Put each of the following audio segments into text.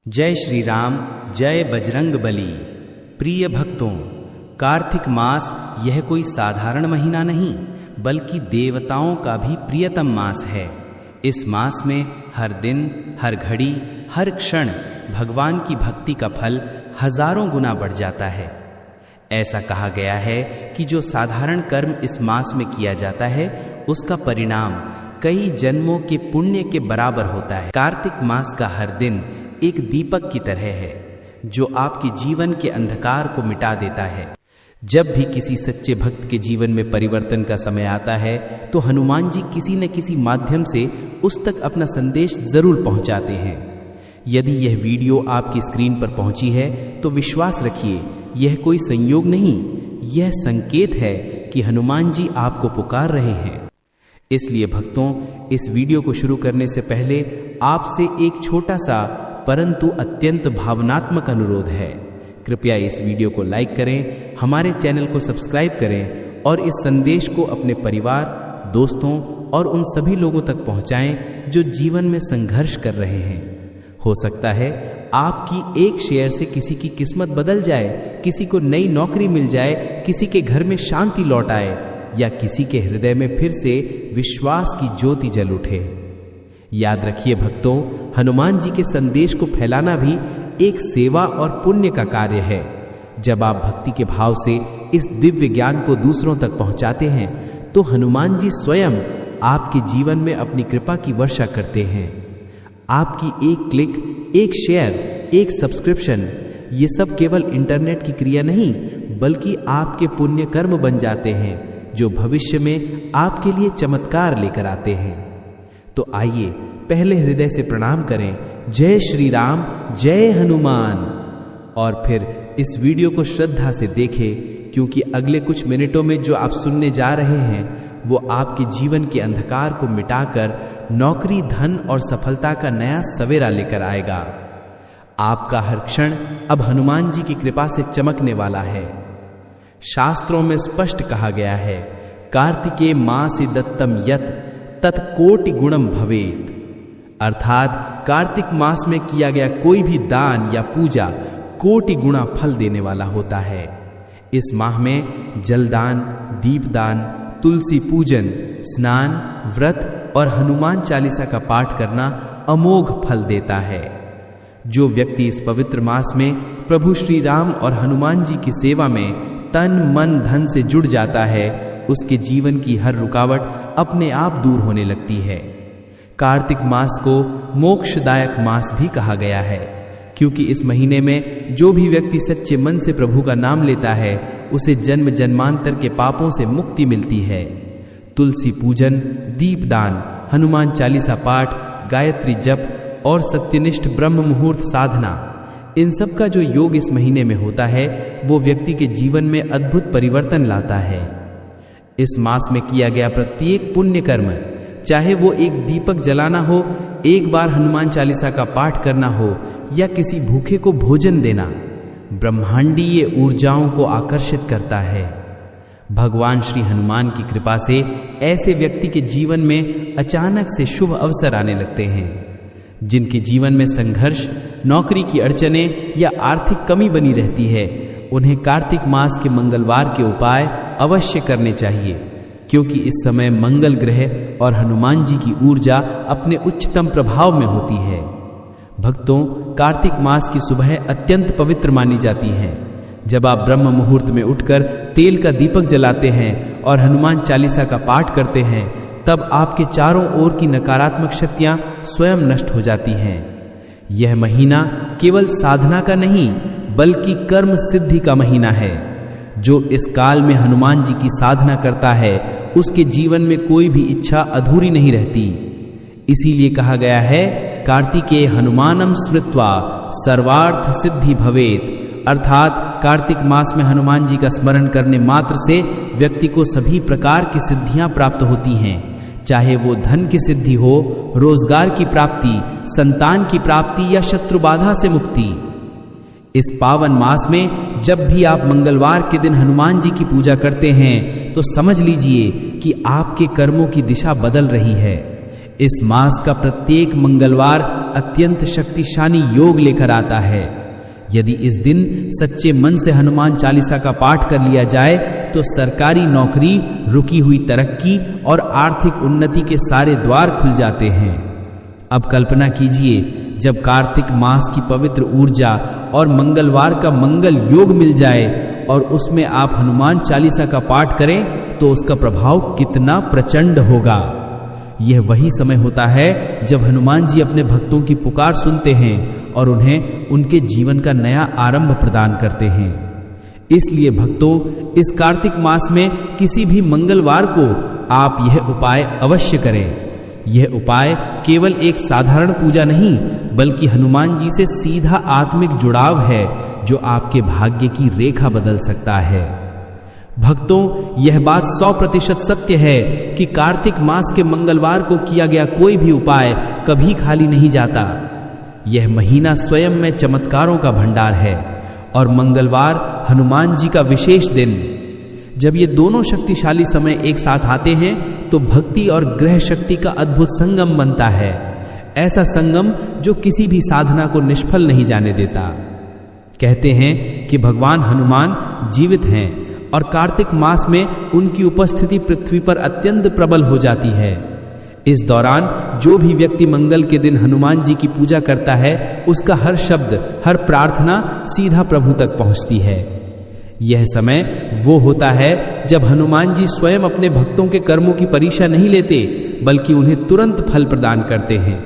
जय श्री राम, जय बजरंग बली। प्रिय भक्तों, कार्तिक मास यह कोई साधारण महीना नहीं बल्कि देवताओं का भी प्रियतम मास है। इस मास में हर दिन, हर घड़ी, हर क्षण भगवान की भक्ति का फल हजारों गुना बढ़ जाता है। ऐसा कहा गया है कि जो साधारण कर्म इस मास में किया जाता है उसका परिणाम कई जन्मों के पुण्य के बराबर होता है। कार्तिक मास का हर दिन एक दीपक की तरह है जो आपके जीवन के अंधकार को मिटा देता है। जब भी किसी सच्चे भक्त के जीवन में परिवर्तन का समय आता है तो हनुमान जी किसी न किसी माध्यम से उस तक अपना संदेश जरूर पहुंचाते हैं। यदि यह वीडियो आपकी स्क्रीन पर पहुंची है तो विश्वास रखिए, यह कोई संयोग नहीं, यह संकेत है कि हनुमान जी आपको पुकार रहे हैं। इसलिए भक्तों, इस वीडियो को शुरू करने से पहले आपसे एक छोटा सा परंतु अत्यंत भावनात्मक अनुरोध है। कृपया इस वीडियो को लाइक करें, हमारे चैनल को सब्सक्राइब करें और इस संदेश को अपने परिवार, दोस्तों और उन सभी लोगों तक पहुंचाएं जो जीवन में संघर्ष कर रहे हैं। हो सकता है आपकी एक शेयर से किसी की किस्मत बदल जाए, किसी को नई नौकरी मिल जाए, किसी के घर में शांति लौट आए या किसी के हृदय में फिर से विश्वास की ज्योति जल उठे। याद रखिए भक्तों, हनुमान जी के संदेश को फैलाना भी एक सेवा और पुण्य का कार्य है। जब आप भक्ति के भाव से इस दिव्य ज्ञान को दूसरों तक पहुंचाते हैं तो हनुमान जी स्वयं आपके जीवन में अपनी कृपा की वर्षा करते हैं। आपकी एक क्लिक, एक शेयर, एक सब्सक्रिप्शन, ये सब केवल इंटरनेट की क्रिया नहीं बल्कि आपके पुण्य कर्म बन जाते हैं जो भविष्य में आपके लिए चमत्कार लेकर आते हैं। तो आइए पहले हृदय से प्रणाम करें, जय श्री राम, जय हनुमान, और फिर इस वीडियो को श्रद्धा से देखें, क्योंकि अगले कुछ मिनटों में जो आप सुनने जा रहे हैं वो आपके जीवन के अंधकार को मिटाकर नौकरी, धन और सफलता का नया सवेरा लेकर आएगा। आपका हर क्षण अब हनुमान जी की कृपा से चमकने वाला है। शास्त्रों में स्पष्ट कहा गया है, कार्तिके मासि दत्तम यत् तत्कोटि गुणम भवेत, अर्थात कार्तिक मास में किया गया कोई भी दान या पूजा कोटि गुणा फल देने वाला होता है। इस माह में जलदान, दीपदान, तुलसी पूजन, स्नान, व्रत और हनुमान चालीसा का पाठ करना अमोघ फल देता है। जो व्यक्ति इस पवित्र मास में प्रभु श्री राम और हनुमान जी की सेवा में तन, मन, धन से जुड़ जाता है उसके जीवन की हर रुकावट अपने आप दूर होने लगती है। कार्तिक मास को मोक्षदायक मास भी कहा गया है, क्योंकि इस महीने में जो भी व्यक्ति सच्चे मन से प्रभु का नाम लेता है उसे जन्म जन्मांतर के पापों से मुक्ति मिलती है। तुलसी पूजन, दीपदान, हनुमान चालीसा पाठ, गायत्री जप और सत्यनिष्ठ ब्रह्म मुहूर्त साधना, इन सब का जो योग इस महीने में होता है वो व्यक्ति के जीवन में अद्भुत परिवर्तन लाता है। इस मास में किया गया प्रत्येक पुण्य कर्म, चाहे वो एक दीपक जलाना हो, एक बार हनुमान चालीसा का पाठ करना हो या किसी भूखे को भोजन देना, ब्रह्मांडीय ऊर्जाओं को आकर्षित करता है। भगवान श्री हनुमान की कृपा से ऐसे व्यक्ति के जीवन में अचानक से शुभ अवसर आने लगते हैं। जिनके जीवन में संघर्ष, नौकरी की अड़चनें या आर्थिक कमी बनी रहती है, उन्हें कार्तिक मास के मंगलवार के उपाय अवश्य करने चाहिए, क्योंकि इस समय मंगल ग्रह और हनुमान जी की ऊर्जा अपने उच्चतम प्रभाव में होती है। भक्तों, कार्तिक मास की सुबह अत्यंत पवित्र मानी जाती है। जब आप ब्रह्म मुहूर्त में उठकर तेल का दीपक जलाते हैं और हनुमान चालीसा का पाठ करते हैं तब आपके चारों ओर की नकारात्मक शक्तियां स्वयं नष्ट हो जाती हैं। यह महीना केवल साधना का नहीं बल्कि कर्म सिद्धि का महीना है। जो इस काल में हनुमान जी की साधना करता है उसके जीवन में कोई भी इच्छा अधूरी नहीं रहती। इसीलिए कहा गया है, कार्तिके हनुमानम स्मृत्वा सर्वार्थ सिद्धि भवेत, अर्थात कार्तिक मास में हनुमान जी का स्मरण करने मात्र से व्यक्ति को सभी प्रकार की सिद्धियां प्राप्त होती हैं, चाहे वो धन की सिद्धि हो, रोजगार की प्राप्ति, संतान की प्राप्ति या शत्रु बाधा से मुक्ति। इस पावन मास में जब भी आप मंगलवार के दिन हनुमान जी की पूजा करते हैं तो समझ लीजिए कि आपके कर्मों की दिशा बदल रही है। इस मास का प्रत्येक मंगलवार अत्यंत शक्तिशाली योग लेकर आता है। यदि इस दिन सच्चे मन से हनुमान चालीसा का पाठ कर लिया जाए तो सरकारी नौकरी, रुकी हुई तरक्की और आर्थिक उन्नति के सारे द्वार खुल जाते हैं। अब कल्पना कीजिए, जब कार्तिक मास की पवित्र ऊर्जा और मंगलवार का मंगल योग मिल जाए और उसमें आप हनुमान चालीसा का पाठ करें तो उसका प्रभाव कितना प्रचंड होगा। यह वही समय होता है जब हनुमान जी अपने भक्तों की पुकार सुनते हैं और उन्हें उनके जीवन का नया आरंभ प्रदान करते हैं। इसलिए भक्तों, इस कार्तिक मास में किसी भी मंगलवार को आप यह उपाय अवश्य करें। यह उपाय केवल एक साधारण पूजा नहीं, बल्कि हनुमान जी से सीधा आत्मिक जुड़ाव है जो आपके भाग्य की रेखा बदल सकता है। भक्तों, यह बात 100% सत्य है कि कार्तिक मास के मंगलवार को किया गया कोई भी उपाय कभी खाली नहीं जाता। यह महीना स्वयं में चमत्कारों का भंडार है और मंगलवार हनुमान जी का विशेष दिन। जब ये दोनों शक्तिशाली समय एक साथ आते हैं तो भक्ति और ग्रह शक्ति का अद्भुत संगम बनता है। ऐसा संगम जो किसी भी साधना को निष्फल नहीं जाने देता। कहते हैं कि भगवान हनुमान जीवित हैं और कार्तिक मास में उनकी उपस्थिति पृथ्वी पर अत्यंत प्रबल हो जाती है। इस दौरान जो भी व्यक्ति मंगल के दिन हनुमान जी की पूजा करता है, उसका हर शब्द, हर प्रार्थना सीधा प्रभु तक पहुंचती है। यह समय वो होता है जब हनुमान जी स्वयं अपने भक्तों के कर्मों की परीक्षा नहीं लेते, बल्कि उन्हें तुरंत फल प्रदान करते हैं।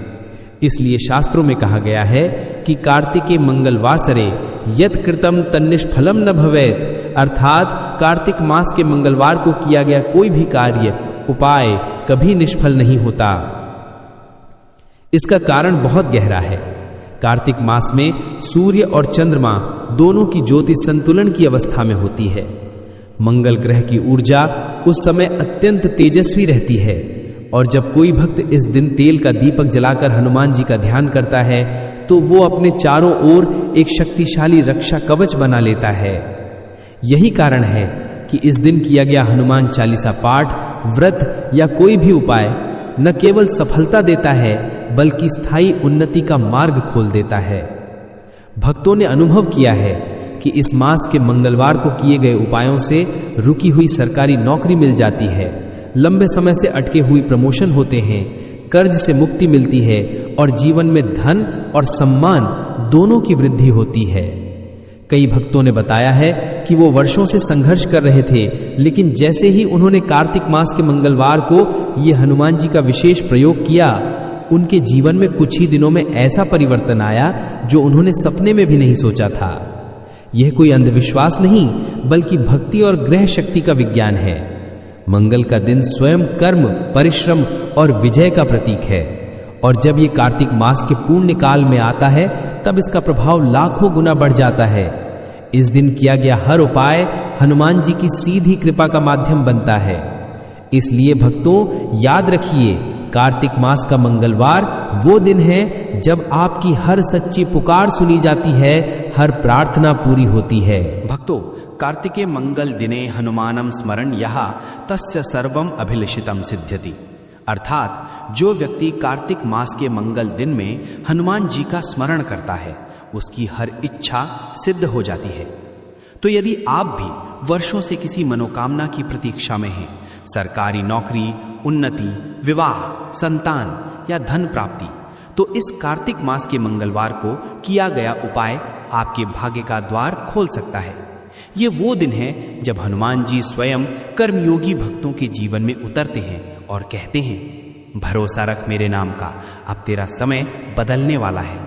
इसलिए शास्त्रों में कहा गया है कि कार्तिके मंगलवासरे यत् कृतम तन्निष्फलम न भवेत्, अर्थात कार्तिक मास के मंगलवार को किया गया कोई भी कार्य, उपाय कभी निष्फल नहीं होता। इसका कारण बहुत गहरा है। कार्तिक मास में सूर्य और चंद्रमा दोनों की ज्योति संतुलन की अवस्था में होती है। मंगल ग्रह की ऊर्जा उस समय अत्यंत तेजस्वी रहती है और जब कोई भक्त इस दिन तेल का दीपक जलाकर हनुमान जी का ध्यान करता है तो वो अपने चारों ओर एक शक्तिशाली रक्षा कवच बना लेता है। यही कारण है कि इस दिन किया गया हनुमान चालीसा पाठ, व्रत या कोई भी उपाय न केवल सफलता देता है बल्कि स्थायी उन्नति का मार्ग खोल देता है। भक्तों ने अनुभव किया है कि इस मास के मंगलवार को किए गए उपायों से रुकी हुई सरकारी नौकरी मिल जाती है, लंबे समय से अटके हुए प्रमोशन होते हैं, कर्ज से मुक्ति मिलती है और जीवन में धन और सम्मान दोनों की वृद्धि होती है। कई भक्तों ने बताया है कि वो वर्षों से संघर्ष कर रहे थे, लेकिन जैसे ही उन्होंने कार्तिक मास के मंगलवार को ये हनुमान जी का विशेष प्रयोग किया, उनके जीवन में कुछ ही दिनों में ऐसा परिवर्तन आया जो उन्होंने सपने में भी नहीं सोचा था। यह कोई अंधविश्वास नहीं, बल्कि भक्ति और ग्रह शक्ति का विज्ञान है। मंगल का दिन स्वयं कर्म, परिश्रम और विजय का प्रतीक है और जब ये कार्तिक मास के पुण्य काल में आता है तब इसका प्रभाव लाखों गुना बढ़ जाता है। इस दिन किया गया हर उपाय हनुमान जी की सीधी कृपा का माध्यम बनता है। इसलिए भक्तों, याद रखिए, कार्तिक मास का मंगलवार वो दिन है जब आपकी हर सच्ची पुकार सुनी जाती है, हर प्रार्थना पूरी होती है। भक्तों, कार्तिके मंगल दिने हनुमानम स्मरण यहा तस्य सर्वम अभिलषितम सिद्ध्यति, अर्थात जो व्यक्ति कार्तिक मास के मंगल दिन में हनुमान जी का स्मरण करता है उसकी हर इच्छा सिद्ध हो जाती है। तो यदि आप भी वर्षों से किसी मनोकामना की प्रतीक्षा में हैं, सरकारी नौकरी, उन्नति, विवाह, संतान या धन प्राप्ति, तो इस कार्तिक मास के मंगलवार को किया गया उपाय आपके भाग्य का द्वार खोल सकता है। ये वो दिन है जब हनुमान जी स्वयं कर्मयोगी भक्तों के जीवन में उतरते हैं और कहते हैं, भरोसा रख मेरे नाम का, अब तेरा समय बदलने वाला है।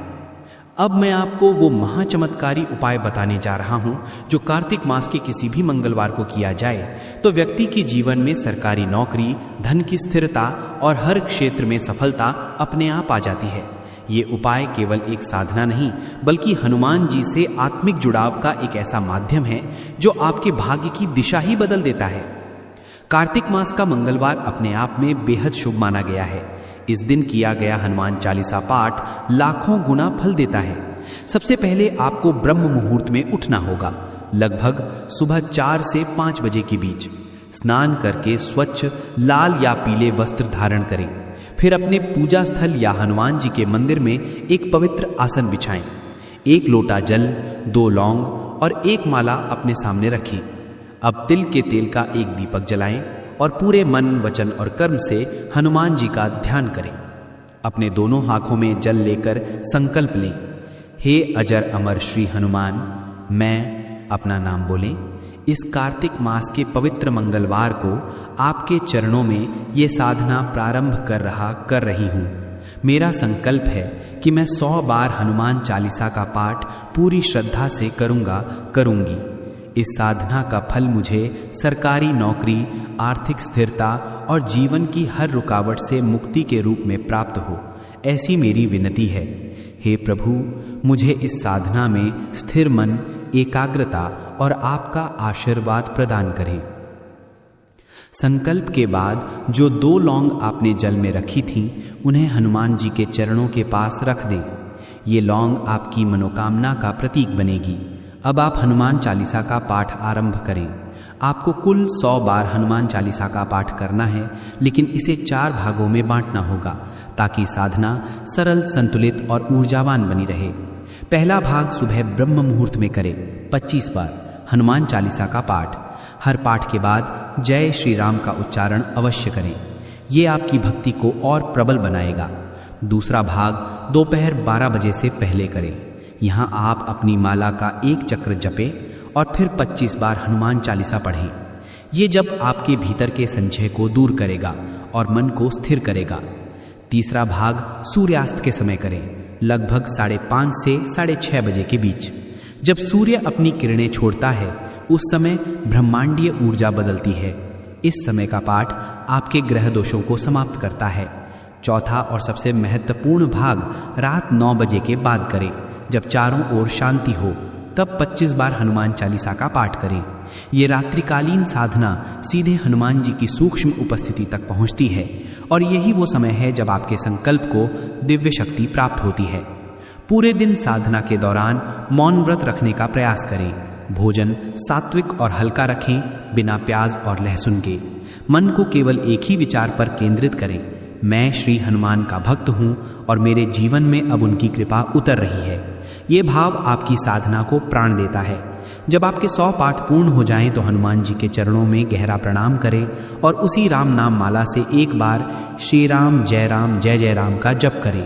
अब मैं आपको वो महाचमत्कारी उपाय बताने जा रहा हूं जो कार्तिक मास के किसी भी मंगलवार को किया जाए तो व्यक्ति के जीवन में सरकारी नौकरी, धन की स्थिरता और हर क्षेत्र में सफलता अपने आप आ जाती है। ये उपाय केवल एक साधना नहीं, बल्कि हनुमान जी से आत्मिक जुड़ाव का एक ऐसा माध्यम है जो आपके भाग्य की दिशा ही बदल देता है। कार्तिक मास का मंगलवार अपने आप में बेहद शुभ माना गया है। इस दिन किया गया हनुमान चालीसा पाठ लाखों गुना फल देता है। सबसे पहले आपको ब्रह्म मुहूर्त में उठना होगा, लगभग सुबह 4 से 5 बजे के बीच। स्नान करके स्वच्छ लाल या पीले वस्त्र धारण करें। फिर अपने पूजा स्थल या हनुमान जी के मंदिर में एक पवित्र आसन बिछाएं। एक लोटा जल, 2 लौंग और एक माला अपने सामने रखें। अब तिल के तेल का एक दीपक जलाएं और पूरे मन, वचन और कर्म से हनुमान जी का ध्यान करें। अपने दोनों आंखों में जल लेकर संकल्प लें, हे अजर अमर श्री हनुमान, मैं अपना नाम बोलें, इस कार्तिक मास के पवित्र मंगलवार को आपके चरणों में ये साधना प्रारंभ कर रही हूँ। मेरा संकल्प है कि मैं 100 बार हनुमान चालीसा का पाठ पूरी श्रद्धा से करूँगी। इस साधना का फल मुझे सरकारी नौकरी, आर्थिक स्थिरता और जीवन की हर रुकावट से मुक्ति के रूप में प्राप्त हो, ऐसी मेरी विनती है। हे प्रभु, मुझे इस साधना में स्थिर मन, एकाग्रता और आपका आशीर्वाद प्रदान करें। संकल्प के बाद जो 2 लौंग आपने जल में रखी थीं, उन्हें हनुमान जी के चरणों के पास रख दें। ये लौंग आपकी मनोकामना का प्रतीक बनेगी। अब आप हनुमान चालीसा का पाठ आरंभ करें। आपको कुल 100 बार हनुमान चालीसा का पाठ करना है, लेकिन इसे 4 भागों में बांटना होगा ताकि साधना सरल, संतुलित और ऊर्जावान बनी रहे। पहला भाग सुबह ब्रह्म मुहूर्त में करें, 25 बार हनुमान चालीसा का पाठ। हर पाठ के बाद जय श्री राम का उच्चारण अवश्य करें। ये आपकी भक्ति को और प्रबल बनाएगा। दूसरा भाग दोपहर 12 बजे से पहले करें। यहाँ आप अपनी माला का 1 चक्र जपें और फिर 25 बार हनुमान चालीसा पढ़ें। ये जप आपके भीतर के संशय को दूर करेगा और मन को स्थिर करेगा। तीसरा भाग सूर्यास्त के समय करें, लगभग 5:30 से 6:30 बजे के बीच। जब सूर्य अपनी किरणें छोड़ता है, उस समय ब्रह्मांडीय ऊर्जा बदलती है। इस समय का पाठ आपके ग्रह दोषों को समाप्त करता है। चौथा और सबसे महत्वपूर्ण भाग रात 9 बजे के बाद करें, जब चारों ओर शांति हो। तब 25 बार हनुमान चालीसा का पाठ करें। ये रात्रिकालीन साधना सीधे हनुमान जी की सूक्ष्म उपस्थिति तक पहुंचती है और यही वो समय है जब आपके संकल्प को दिव्य शक्ति प्राप्त होती है। पूरे दिन साधना के दौरान मौन व्रत रखने का प्रयास करें। भोजन सात्विक और हल्का रखें, बिना प्याज और लहसुन के। मन को केवल एक ही विचार पर केंद्रित करें, मैं श्री हनुमान का भक्त हूँ और मेरे जीवन में अब उनकी कृपा उतर रही है। ये भाव आपकी साधना को प्राण देता है। जब आपके 100 पाठ पूर्ण हो जाएं तो हनुमान जी के चरणों में गहरा प्रणाम करें और उसी राम नाम माला से एक बार श्री राम जय राम का जप करें।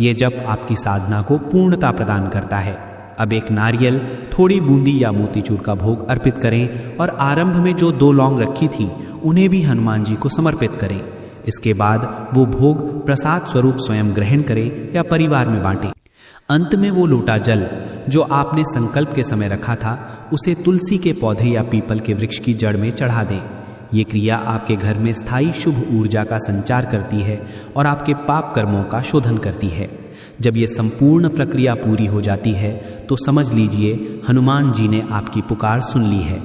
ये जप आपकी साधना को पूर्णता प्रदान करता है। अब एक नारियल, थोड़ी बूंदी या मोतीचूर का भोग अर्पित करें और आरंभ में जो 2 लौंग रखी थी उन्हें भी हनुमान जी को समर्पित करें। इसके बाद वो भोग प्रसाद स्वरूप स्वयं ग्रहण करें या परिवार में बांटें। अंत में वो लोटा जल जो आपने संकल्प के समय रखा था, उसे तुलसी के पौधे या पीपल के वृक्ष की जड़ में चढ़ा दें। ये क्रिया आपके घर में स्थायी शुभ ऊर्जा का संचार करती है और आपके पाप कर्मों का शोधन करती है। जब ये संपूर्ण प्रक्रिया पूरी हो जाती है तो समझ लीजिए हनुमान जी ने आपकी पुकार सुन ली है।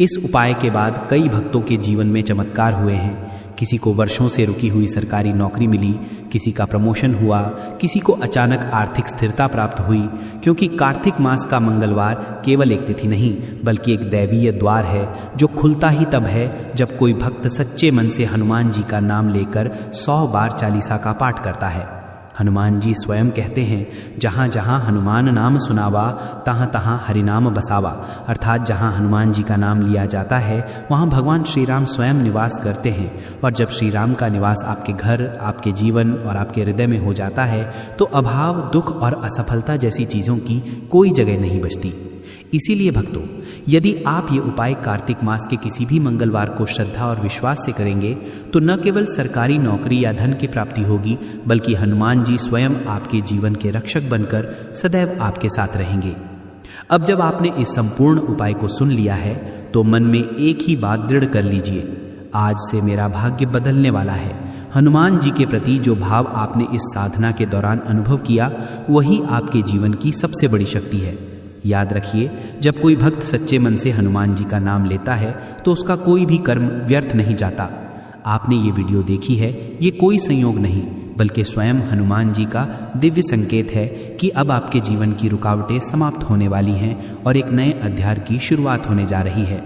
इस उपाय के बाद कई भक्तों के जीवन में चमत्कार हुए हैं। किसी को वर्षों से रुकी हुई सरकारी नौकरी मिली, किसी का प्रमोशन हुआ, किसी को अचानक आर्थिक स्थिरता प्राप्त हुई, क्योंकि कार्तिक मास का मंगलवार केवल एक तिथि नहीं बल्कि एक दैवीय द्वार है जो खुलता ही तब है जब कोई भक्त सच्चे मन से हनुमान जी का नाम लेकर 100 बार चालीसा का पाठ करता है। हनुमान जी स्वयं कहते हैं, जहाँ जहाँ हनुमान नाम सुनावा तहाँ तहाँ हरिनाम बसावा। अर्थात जहाँ हनुमान जी का नाम लिया जाता है वहाँ भगवान श्री राम स्वयं निवास करते हैं। और जब श्री राम का निवास आपके घर, आपके जीवन और आपके हृदय में हो जाता है तो अभाव, दुख और असफलता जैसी चीज़ों की कोई जगह नहीं बचती। इसीलिए भक्तों, यदि आप ये उपाय कार्तिक मास के किसी भी मंगलवार को श्रद्धा और विश्वास से करेंगे तो न केवल सरकारी नौकरी या धन की प्राप्ति होगी, बल्कि हनुमान जी स्वयं आपके जीवन के रक्षक बनकर सदैव आपके साथ रहेंगे। अब जब आपने इस संपूर्ण उपाय को सुन लिया है तो मन में एक ही बात दृढ़ कर लीजिए, आज से मेरा भाग्य बदलने वाला है। हनुमान जी के प्रति जो भाव आपने इस साधना के दौरान अनुभव किया, वही आपके जीवन की सबसे बड़ी शक्ति है। याद रखिए, जब कोई भक्त सच्चे मन से हनुमान जी का नाम लेता है तो उसका कोई भी कर्म व्यर्थ नहीं जाता। आपने ये वीडियो देखी है, ये कोई संयोग नहीं बल्कि स्वयं हनुमान जी का दिव्य संकेत है कि अब आपके जीवन की रुकावटें समाप्त होने वाली हैं और एक नए अध्याय की शुरुआत होने जा रही है।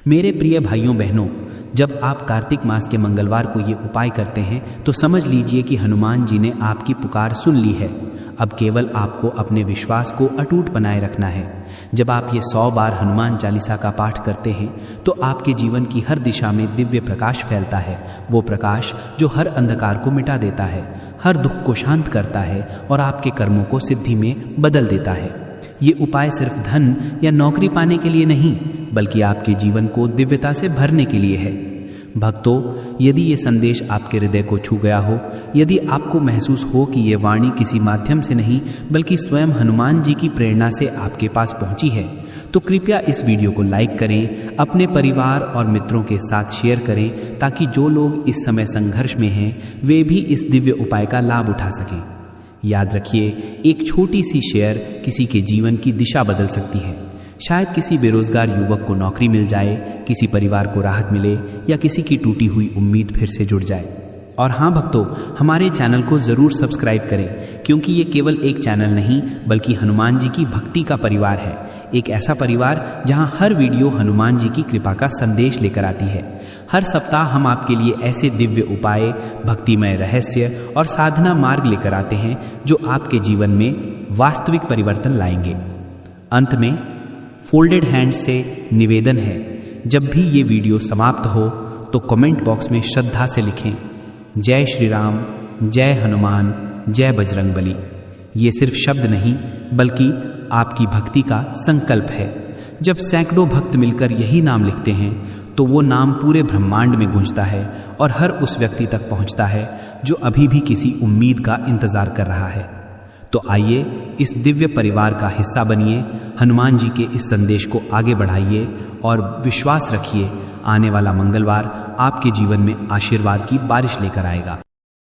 मेरे प्रिय भाइयों बहनों, जब आप कार्तिक मास के मंगलवार को ये उपाय करते हैं तो समझ लीजिए कि हनुमान जी ने आपकी पुकार सुन ली है। अब केवल आपको अपने विश्वास को अटूट बनाए रखना है। जब आप ये 100 बार हनुमान चालीसा का पाठ करते हैं तो आपके जीवन की हर दिशा में दिव्य प्रकाश फैलता है। वो प्रकाश जो हर अंधकार को मिटा देता है, हर दुख को शांत करता है और आपके कर्मों को सिद्धि में बदल देता है। ये उपाय सिर्फ धन या नौकरी पाने के लिए नहीं, बल्कि आपके जीवन को दिव्यता से भरने के लिए है। भक्तों, यदि ये संदेश आपके हृदय को छू गया हो, यदि आपको महसूस हो कि ये वाणी किसी माध्यम से नहीं बल्कि स्वयं हनुमान जी की प्रेरणा से आपके पास पहुंची है, तो कृपया इस वीडियो को लाइक करें, अपने परिवार और मित्रों के साथ शेयर करें, ताकि जो लोग इस समय संघर्ष में हैं वे भी इस दिव्य उपाय का लाभ उठा सकें। याद रखिए, एक छोटी सी शेयर किसी के जीवन की दिशा बदल सकती है। शायद किसी बेरोजगार युवक को नौकरी मिल जाए, किसी परिवार को राहत मिले या किसी की टूटी हुई उम्मीद फिर से जुड़ जाए। और हाँ भक्तों, हमारे चैनल को ज़रूर सब्सक्राइब करें, क्योंकि ये केवल एक चैनल नहीं बल्कि हनुमान जी की भक्ति का परिवार है। एक ऐसा परिवार जहाँ हर वीडियो हनुमान जी की कृपा का संदेश लेकर आती है। हर सप्ताह हम आपके लिए ऐसे दिव्य उपाय, भक्तिमय रहस्य और साधना मार्ग लेकर आते हैं जो आपके जीवन में वास्तविक परिवर्तन लाएंगे। अंत में फोल्डेड हैंड्स से निवेदन है, जब भी ये वीडियो समाप्त हो तो कमेंट बॉक्स में श्रद्धा से लिखें, जय श्री राम, जय हनुमान, जय बजरंगबली। ये सिर्फ शब्द नहीं बल्कि आपकी भक्ति का संकल्प है। जब सैकड़ों भक्त मिलकर यही नाम लिखते हैं तो वो नाम पूरे ब्रह्मांड में गूंजता है और हर उस व्यक्ति तक पहुंचता है जो अभी भी किसी उम्मीद का इंतजार कर रहा है। तो आइए इस दिव्य परिवार का हिस्सा बनिए, हनुमान जी के इस संदेश को आगे बढ़ाइए और विश्वास रखिए, आने वाला मंगलवार आपके जीवन में आशीर्वाद की बारिश लेकर आएगा।